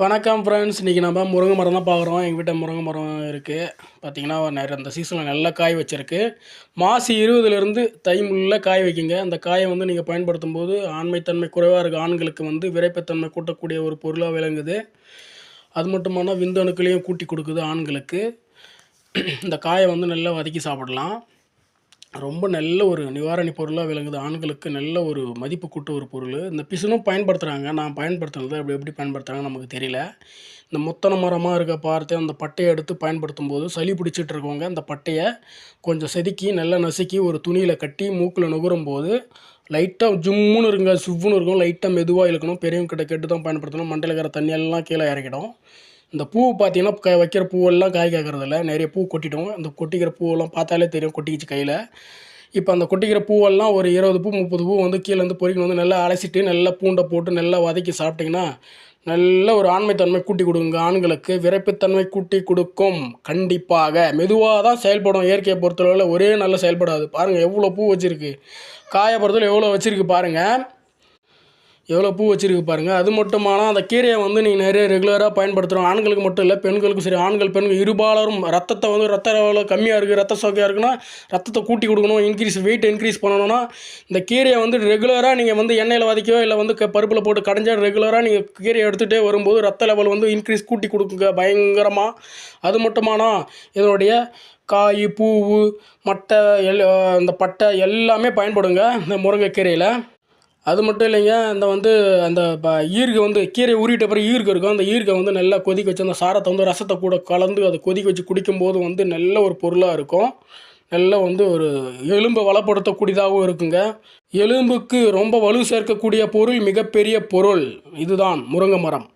வணக்கம் ஃப்ரெண்ட்ஸ். இன்றைக்கி நம்ம முருங்கை மரம் தான் பார்க்குறோம். எங்கள் வீட்டில் முருங்கை மரம் இருக்குது. பார்த்திங்கன்னா நிறைய இந்த சீசனில் நல்லா காய் வச்சிருக்கு. மாசி 20லேருந்து தை முள்ள காய் வைக்கிங்க. அந்த காயை வந்து நீங்கள் பயன்படுத்தும் போது ஆண்மைத்தன்மை குறைவாக இருக்க ஆண்களுக்கு வந்து விரைப்புத்தன்மை கூட்டக்கூடிய ஒரு பொருளாக விளங்குது. அது மட்டுமான விந்தணுக்களையும் கூட்டி கொடுக்குது ஆண்களுக்கு. இந்த காயை வந்து நல்லா வதக்கி சாப்பிடலாம். ரொம்ப நல்ல ஒரு நிவாரணி பொருளாக விளங்குது. ஆண்களுக்கு நல்ல ஒரு மதிப்பு கூட்ட ஒரு பொருள். இந்த பிசினும் பயன்படுத்துகிறாங்க. நான் பயன்படுத்துனது அப்படி எப்படி பயன்படுத்துகிறாங்கன்னு நமக்கு தெரியல. இந்த முத்தன மரமாக இருக்க பார்த்து அந்த பட்டையை எடுத்து பயன்படுத்தும் போது சளி பிடிச்சிட்டு இருக்கவங்க அந்த பட்டையை கொஞ்சம் செதுக்கி நல்லா நசுக்கி ஒரு துணியில் கட்டி மூக்கில் நுகரும் போது லைட்டாக ஜும்முன்னு இருக்குங்க, சுவ்வுன்னு இருக்கும். லைட்டாக மெதுவாக இழுக்கணும். பெரியவங்க கிட்ட கேட்டு தான் பயன்படுத்தணும். மண்டையில் இருக்கிற தண்ணியெல்லாம் கீழே இறக்கிடும். இந்த பூ பார்த்தீங்கன்னா வைக்கிற பூவெல்லாம் காய் கேட்குறதில்ல. நிறைய பூ கொட்டிடும். அந்த கொட்டிக்கிற பூவெல்லாம் பார்த்தாலே தெரியும் கொட்டிக்கிச்சு கையில். இப்போ அந்த கொட்டிக்கிற பூவெல்லாம் ஒரு 20 பூ 30 பூ வந்து கீழேருந்து பொறுக்கின்னு வந்து நல்லா அலசிட்டு நல்லா பூண்டை போட்டு நல்லா வதக்கி சாப்பிட்டிங்கன்னா நல்ல ஒரு ஆண்மைத்தன்மை கூட்டி கொடுக்குங்க. ஆண்களுக்கு விரைப்புத்தன்மை கூட்டி கொடுக்கும். கண்டிப்பாக மெதுவாக தான் செயல்படும். இயற்கையை பொறுத்தளவில் ஒரே நல்லா செயல்படாது. பாருங்கள் எவ்வளோ பூ வச்சுருக்கு. காயை பொறுத்தவரை எவ்வளோ வச்சுருக்கு பாருங்கள். எவ்வளோ பூ வச்சுருக்கு பாருங்கள். அது மட்டுமானால் அந்த கீரையை வந்து நீங்கள் நிறைய ரெகுலராக பயன்படுத்துகிறோம். ஆண்களுக்கு மட்டும் இல்லை, பெண்களுக்கும் சரி. ஆண்கள் பெண்கள் இருபாலரும் ரத்தத்தை வந்து ரத்த எவ்வளோ கம்மியாக இருக்குது, ரத்த சோக்கையாக இருக்குன்னா ரத்தத்தை கூட்டி கொடுக்கணும், வெயிட் இன்க்ரீஸ் பண்ணணும்னா இந்த கீரையை வந்து ரெகுலராக நீங்கள் வந்து எண்ணெயில் வதக்கோ இல்லை வந்து பருப்பில் போட்டு கடைஞ்சா ரெகுலராக நீங்கள் கீரையை எடுத்துகிட்டே வரும்போது ரத்த லெவல் வந்து இன்க்ரீஸ் கூட்டி கொடுக்குங்க பயங்கரமாக. அது மட்டுமானால் இதனுடைய காய் பூவு மட்டை இந்த பட்டை எல்லாமே பயன்படுங்க இந்த முருங்கைக்கீரையில். அது மட்டும் இல்லைங்க, இந்த வந்து அந்த ஈர்க்கை வந்து கீரை உருவிட்ட பிறகு ஈர்க்கை இருக்கும். அந்த ஈர்க்கை வந்து நல்லா கொதிக்க வச்சு அந்த சாரத்தை வந்து ரசத்தை கூட கலந்து அதை கொதிக்க வச்சு குடிக்கும்போது வந்து நல்ல ஒரு பொருளாக இருக்கும். நல்ல வந்து ஒரு எலும்பை வளப்படுத்தக்கூடியதாகவும் இருக்குங்க. எலும்புக்கு ரொம்ப வலு சேர்க்கக்கூடிய பொருள், மிகப்பெரிய பொருள் இதுதான் முருங்கை மரம்.